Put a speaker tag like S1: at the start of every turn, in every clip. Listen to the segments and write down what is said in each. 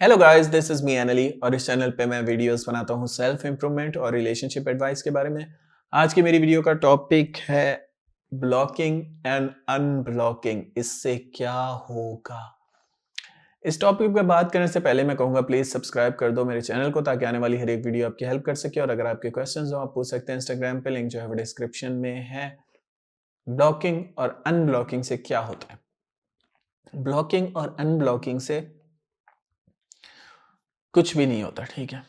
S1: Hello guys, this is me एनली और इस चैनल पे मैं वीडियोस बनाता हूँ सेल्फ इम्प्रूवमेंट और रिलेशनशिप एडवाइस के बारे में। आज की मेरी वीडियो का टॉपिक है ब्लॉकिंग एंड अनब्लॉकिंग। इससे क्या होगा? इस टॉपिक पे बात करने से पहले मैं कहूँगा प्लीज़ सब्सक्राइब कर दो मेरे चैनल को, ताकि आने वाली हर एक वीडियो आपकी हेल्प कर सके। और अगर आपके क्वेश्चंस हो आप पूछ सकते हैं इंस्टाग्राम पे, लिंक जो है वो डिस्क्रिप्शन में है। ब्लॉकिंग और अनब्लॉकिंग से क्या होता है? ब्लॉकिंग और अनब्लॉकिंग से कुछ भी नहीं होता, ठीक है?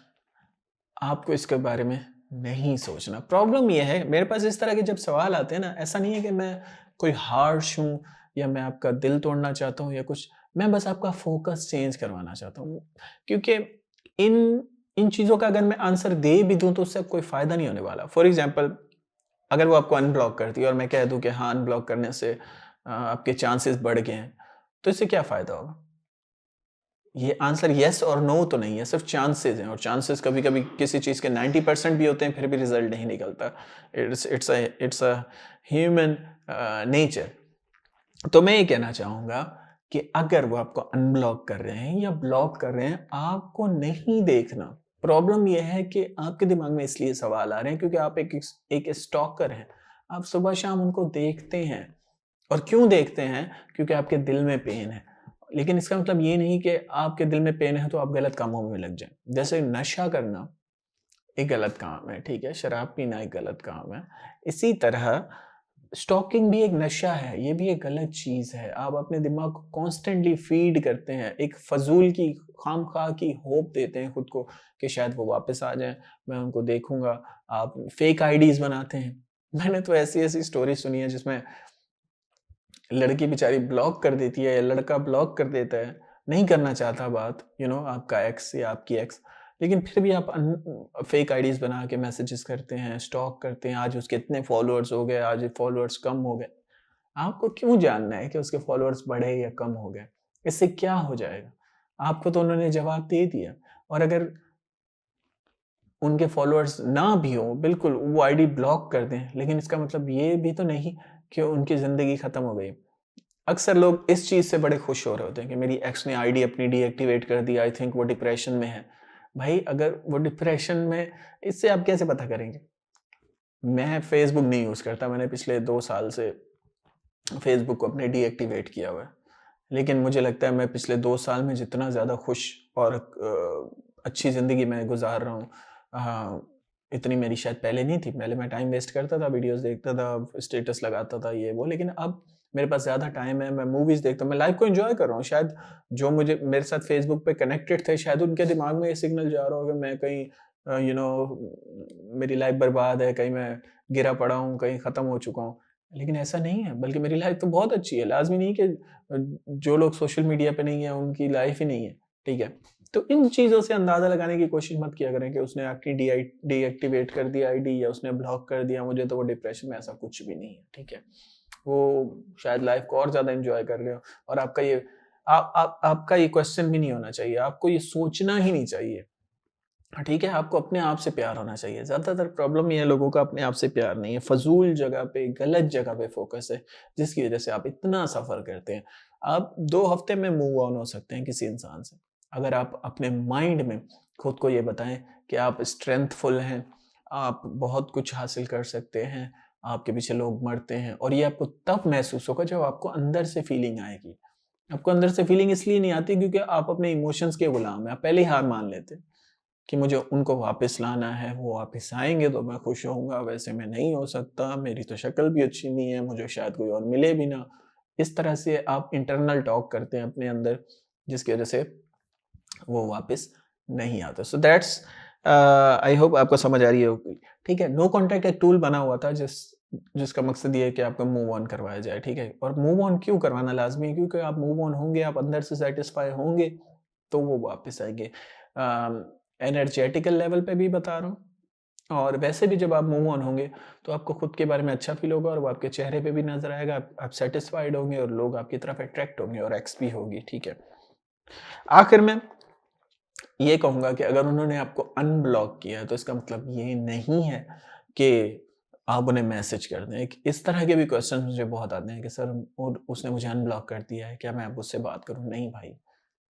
S1: आपको इसके बारे में नहीं सोचना। प्रॉब्लम ये है, मेरे पास इस तरह के जब सवाल आते हैं ना, ऐसा नहीं है कि मैं कोई हार्श हूँ या मैं आपका दिल तोड़ना चाहता हूँ या कुछ। मैं बस आपका फोकस चेंज करवाना चाहता हूँ, क्योंकि इन इन चीज़ों का अगर मैं आंसर दे भी दूँ तो उससे कोई फ़ायदा नहीं होने वाला। फॉर एग्ज़ाम्पल, अगर वो आपको अनब्लॉक करती है और मैं कह दूँ कि हाँ, अनब्लॉक करने से आपके चांसेस बढ़ गए हैं, तो इससे क्या फ़ायदा होगा? ये आंसर येस और नो तो नहीं है, सिर्फ चांसेस हैं, और चांसेस कभी-कभी किसी चीज़ के 90% भी होते हैं, फिर भी रिजल्ट नहीं निकलता। It's a human nature. तो मैं ये कहना चाहूँगा कि अगर वो आपको अनब्लॉक कर रहे हैं या ब्लॉक कर रहे हैं, आपको नहीं देखना। प्रॉब्लम ये है कि आपके दिमाग में इसलिए सवाल आ रहे हैं क्योंकि आप एक स्टॉकर हैं। आप सुबह-शाम उनको देखते हैं, और क्यों देखते हैं? क्योंकि आपके दिल में पेन है। लेकिन इसका मतलब ये नहीं कि आपके दिल में पेन है तो आप गलत कामों में लग जाएँ। जैसे नशा करना एक गलत काम है, ठीक है? शराब पीना एक गलत काम है। इसी तरह स्टॉकिंग भी एक नशा है, ये भी एक गलत चीज़ है। आप अपने दिमाग को कॉन्स्टेंटली फ़ीड करते हैं, एक फ़ज़ूल की, ख़ामख़वाह की होप देते हैं खुद को कि शायद वो वापस आ जाएँ, मैं उनको देखूँगा। आप फ़ेक आईडीज़ बनाते हैं। मैंने तो ऐसी-ऐसी स्टोरी सुनी है जिसमें लड़की बेचारी ब्लॉक कर देती है या लड़का ब्लॉक कर देता है, नहीं करना चाहता बात, आपका एक्स या आपकी एक्स, लेकिन फिर भी आप फेक आईडीज़ बना के मैसेजेस करते हैं, स्टॉक करते हैं, आज उसके इतने फॉलोअर्स हो गए, आज फॉलोअर्स कम हो गए। आपको क्यों जानना है कि उसके फॉलोअर्स बढ़े या कम हो गए? इससे क्या हो जाएगा? आपको तो उन्होंने जवाब दे दिया। और अगर उनके फॉलोअर्स ना भी हों, बिल्कुल वो आईडी ब्लॉक कर दें, लेकिन इसका मतलब ये भी तो नहीं कि उनकी ज़िंदगी खत्म हो गई। अक्सर लोग इस चीज़ से बड़े खुश हो रहे होते हैं कि मेरी एक्स ने आईडी अपनी डीएक्टिवेट कर दी, आई थिंक वो डिप्रेशन में है। भाई, अगर वो डिप्रेशन में, इससे आप कैसे पता करेंगे? मैं फेसबुक नहीं यूज़ करता, मैंने पिछले 2 साल से फेसबुक को अपने डीएक्टिवेट किया हुआ है। लेकिन मुझे लगता है मैं पिछले 2 साल में जितना ज़्यादा खुश और अच्छी ज़िंदगी मैं गुज़ार रहा हूँ, इतनी मेरी शायद पहले नहीं थी। पहले मैं टाइम वेस्ट करता था, वीडियोज़ देखता था, स्टेटस लगाता था, ये वो। लेकिन अब मेरे पास ज़्यादा टाइम है, मैं मूवीज़ देखता हूँ, मैं लाइफ़ को एन्जॉय कर रहा हूँ। शायद जो मुझे मेरे साथ फेसबुक पे कनेक्टेड थे, शायद उनके दिमाग में ये सिग्नल जा रहा होगा मैं कहीं मेरी लाइफ़ बर्बाद है, कहीं मैं गिरा पड़ा हूँ, कहीं ख़त्म हो चुका हूँ। लेकिन ऐसा नहीं है, बल्कि मेरी लाइफ़ तो बहुत अच्छी है। लाज़मी नहीं कि जो लोग सोशल मीडिया पे नहीं है उनकी लाइफ़ ही नहीं है, ठीक है? तो इन चीज़ों से अंदाज़ा लगाने की कोशिश मत किया करें कि उसने आपकी डीएक्टिवेट कर दिया आईडी या उसने ब्लॉक कर दिया मुझे तो वो डिप्रेशन में, ऐसा कुछ भी नहीं है, ठीक है? वो शायद लाइफ़ को और ज़्यादा एन्जॉय कर रहे हो, और आपका ये क्वेश्चन भी नहीं होना चाहिए, आपको ये सोचना ही नहीं चाहिए। हाँ, ठीक है, आपको अपने आप से प्यार होना चाहिए। ज़्यादातर प्रॉब्लम ये है, लोगों का अपने आप से प्यार नहीं है, फ़ज़ूल जगह पे, गलत जगह पे फ़ोकस है, जिसकी वज़ह से आप इतना सफ़र करते हैं। आप 2 हफ़्ते में मूव ऑन हो सकते हैं किसी इंसान से। अगर आप अपने माइंड में खुद को ये बताएँ कि आप स्ट्रेंथफुल हैं, आप बहुत कुछ हासिल कर सकते हैं, आपके पीछे लोग मरते हैं, और ये आपको तब महसूस होगा जब आपको अंदर से फीलिंग आएगी। आपको अंदर से फीलिंग इसलिए नहीं आती क्योंकि आप अपने इमोशंस के गुलाम हैं, आप पहले ही हार मान लेते हैं। कि मुझे उनको वापस लाना है, वो वापस आएँगे तो मैं खुश होऊँगा, वैसे मैं नहीं हो सकता, मेरी तो शक्ल भी अच्छी नहीं है, मुझे शायद कोई और मिले भी ना। इस तरह से आप इंटरनल टॉक करते हैं अपने अंदर, जिसकी वज़ह से वो वापस नहीं आता। सो दैट्स आई होप आपको समझ आ रही होगी, ठीक है? नो कॉन्टैक्ट एक टूल बना हुआ था जिसका मकसद ये है कि आपको मूव ऑन करवाया जाए, ठीक है? और मूव ऑन क्यों करवाना लाज़मी है? क्योंकि आप मूव ऑन होंगे, आप अंदर से सैटिस्फाई होंगे, तो वो वापस आएँगे। एनर्जेटिकल लेवल पे भी बता रहा हूँ, और वैसे भी जब आप मूव ऑन होंगे, तो आपको खुद के बारे में अच्छा फ़ील होगा, और वो आपके चेहरे पे भी नज़र आएगा, आप सैटिस्फाइड होंगे और लोग आपकी तरफ अट्रैक्ट होंगे और एक्स भी होगी, ठीक है? आखिर में ये कहूँगा कि अगर उन्होंने आपको अनब्लॉक किया है, तो इसका मतलब ये नहीं है कि आप उन्हें मैसेज कर दें। एक इस तरह के भी क्वेश्चन मुझे बहुत आते हैं कि सर, और उसने मुझे अनब्लॉक कर दिया है, क्या मैं अब उससे बात करूँ? नहीं भाई,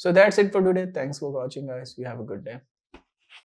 S1: So that's it for today. Thanks for watching, guys. You have a good day.